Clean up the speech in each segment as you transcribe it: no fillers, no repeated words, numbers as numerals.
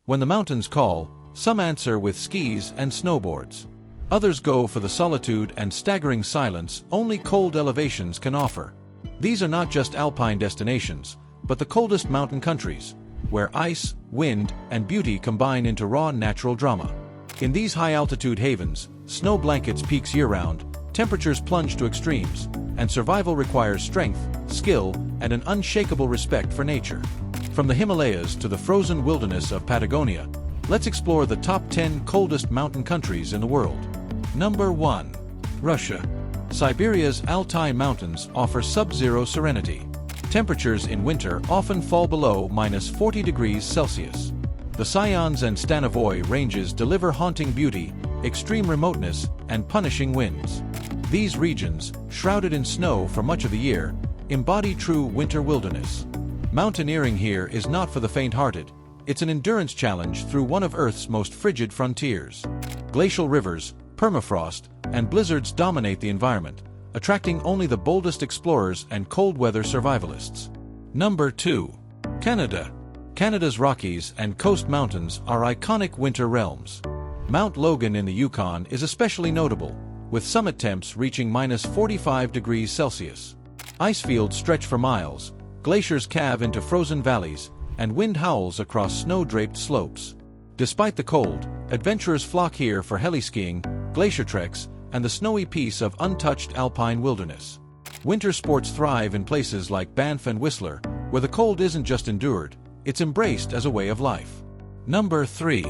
When the mountains call, some answer with skis and snowboards. Others go for the solitude and staggering silence only cold elevations can offer. These are not just alpine destinations, but the coldest mountain countries, where ice, wind, and beauty combine into raw natural drama. In these high-altitude havens, snow blankets peaks year-round, temperatures plunge to extremes, and survival requires strength, skill, and an unshakable respect for nature. From the Himalayas to the frozen wilderness of Patagonia, let's explore the top 10 coldest mountain countries in the world. Number 1. Russia. Siberia's Altai Mountains offer sub-zero serenity. Temperatures in winter often fall below -40 degrees Celsius. The Sayans and Stanavoi ranges deliver haunting beauty, extreme remoteness, and punishing winds. These regions, shrouded in snow for much of the year, embody true winter wilderness. Mountaineering here is not for the faint-hearted. It's an endurance challenge through one of Earth's most frigid frontiers. Glacial rivers, permafrost, and blizzards dominate the environment, attracting only the boldest explorers and cold-weather survivalists. Number 2. Canada. Canada's Rockies and Coast Mountains are iconic winter realms. Mount Logan in the Yukon is especially notable, with summit temps reaching -45 degrees Celsius. Ice fields stretch for miles, glaciers calve into frozen valleys, and wind howls across snow-draped slopes. Despite the cold, adventurers flock here for heli-skiing, glacier treks, and the snowy peace of untouched alpine wilderness. Winter sports thrive in places like Banff and Whistler, where the cold isn't just endured, it's embraced as a way of life. Number 3.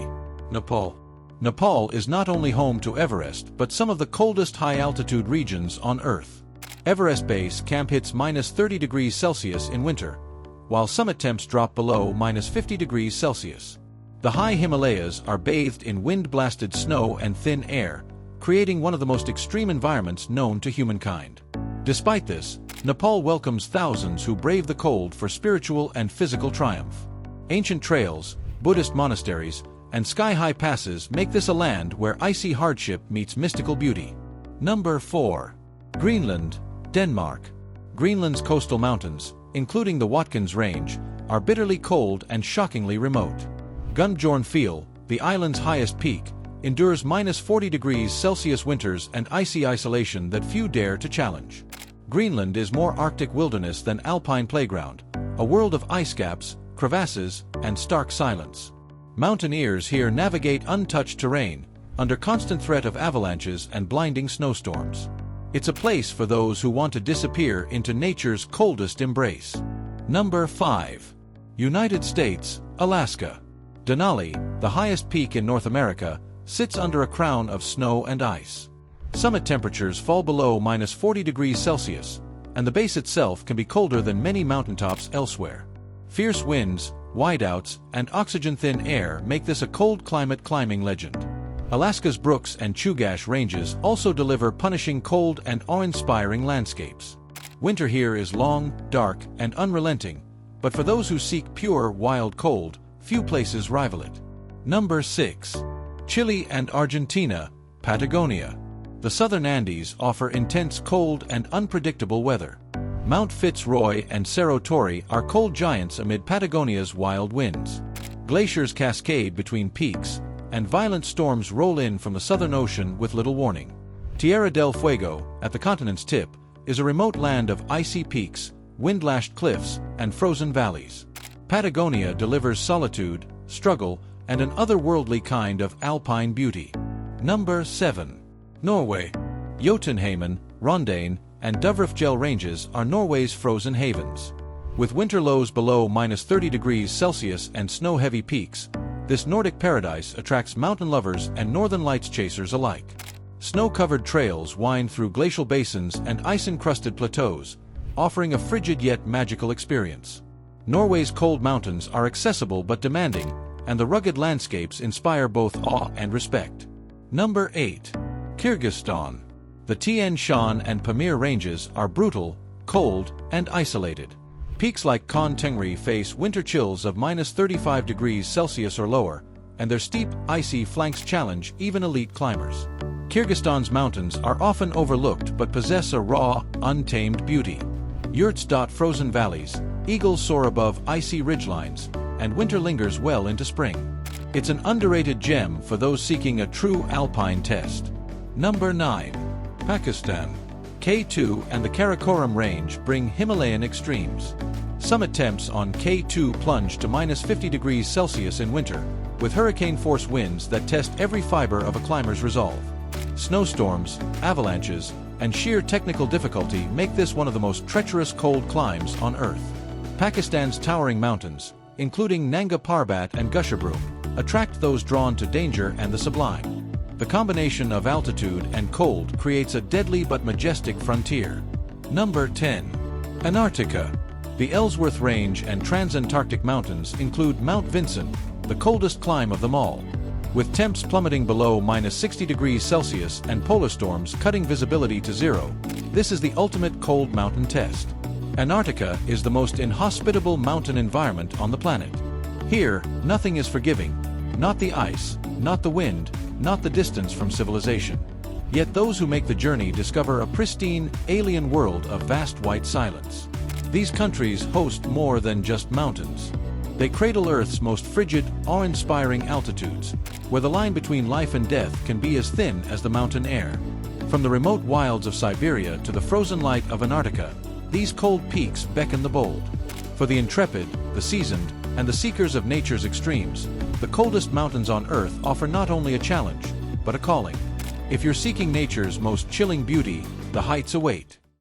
Nepal. Nepal is not only home to Everest but some of the coldest high-altitude regions on Earth. Everest Base Camp hits -30 degrees Celsius in winter, while summit temps drop below -50 degrees Celsius. The high Himalayas are bathed in wind-blasted snow and thin air, creating one of the most extreme environments known to humankind. Despite this, Nepal welcomes thousands who brave the cold for spiritual and physical triumph. Ancient trails, Buddhist monasteries, and sky-high passes make this a land where icy hardship meets mystical beauty. Number 4. Greenland, Denmark. Greenland's coastal mountains, including the Watkins Range, are bitterly cold and shockingly remote. Gunnbjorn Fjell, the island's highest peak, endures -40 degrees Celsius winters and icy isolation that few dare to challenge. Greenland is more Arctic wilderness than alpine playground, a world of ice caps, crevasses, and stark silence. Mountaineers here navigate untouched terrain, under constant threat of avalanches and blinding snowstorms. It's a place for those who want to disappear into nature's coldest embrace. Number 5. United States, Alaska. Denali, the highest peak in North America, sits under a crown of snow and ice. Summit temperatures fall below -40 degrees Celsius, and the base itself can be colder than many mountaintops elsewhere. Fierce winds, whiteouts, and oxygen-thin air make this a cold climate climbing legend. Alaska's Brooks and Chugach ranges also deliver punishing cold and awe-inspiring landscapes. Winter here is long, dark, and unrelenting, but for those who seek pure, wild cold, few places rival it. Number 6. Chile and Argentina, Patagonia. The southern Andes offer intense cold and unpredictable weather. Mount Fitzroy and Cerro Torre are cold giants amid Patagonia's wild winds. Glaciers cascade between peaks, and violent storms roll in from the Southern Ocean with little warning. Tierra del Fuego, at the continent's tip, is a remote land of icy peaks, wind-lashed cliffs, and frozen valleys. Patagonia delivers solitude, struggle, and an otherworldly kind of alpine beauty. Number 7. Norway. Jotunheimen, Rondane, and Dovrefjell ranges are Norway's frozen havens. With winter lows below -30 degrees Celsius and snow-heavy peaks, this Nordic paradise attracts mountain lovers and northern lights chasers alike. Snow-covered trails wind through glacial basins and ice-encrusted plateaus, offering a frigid yet magical experience. Norway's cold mountains are accessible but demanding, and the rugged landscapes inspire both awe and respect. Number 8. Kyrgyzstan. The Tian Shan and Pamir ranges are brutal, cold, and isolated. Peaks like Khan Tengri face winter chills of -35 degrees Celsius or lower, and their steep, icy flanks challenge even elite climbers. Kyrgyzstan's mountains are often overlooked but possess a raw, untamed beauty. Yurts dot frozen valleys, eagles soar above icy ridgelines, and winter lingers well into spring. It's an underrated gem for those seeking a true alpine test. Number 9. Pakistan. K2 and the Karakoram Range bring Himalayan extremes. Summit temps on K2 plunge to -50°C in winter, with hurricane-force winds that test every fiber of a climber's resolve. Snowstorms, avalanches, and sheer technical difficulty make this one of the most treacherous cold climbs on Earth. Pakistan's towering mountains, including Nanga Parbat and Gusherbrum, attract those drawn to danger and the sublime. The combination of altitude and cold creates a deadly but majestic frontier. Number 10. Antarctica. The Ellsworth Range and Transantarctic Mountains include Mount Vinson, the coldest climb of them all. With temps plummeting below -60°C and polar storms cutting visibility to zero, this is the ultimate cold mountain test. Antarctica is the most inhospitable mountain environment on the planet. Here, nothing is forgiving. Not the ice, not the wind, not the distance from civilization. Yet those who make the journey discover a pristine, alien world of vast white silence. These countries host more than just mountains. They cradle Earth's most frigid, awe-inspiring altitudes, where the line between life and death can be as thin as the mountain air. From the remote wilds of Siberia to the frozen light of Antarctica, these cold peaks beckon the bold. For the intrepid, the seasoned, and the seekers of nature's extremes, the coldest mountains on Earth offer not only a challenge, but a calling. If you're seeking nature's most chilling beauty, the heights await.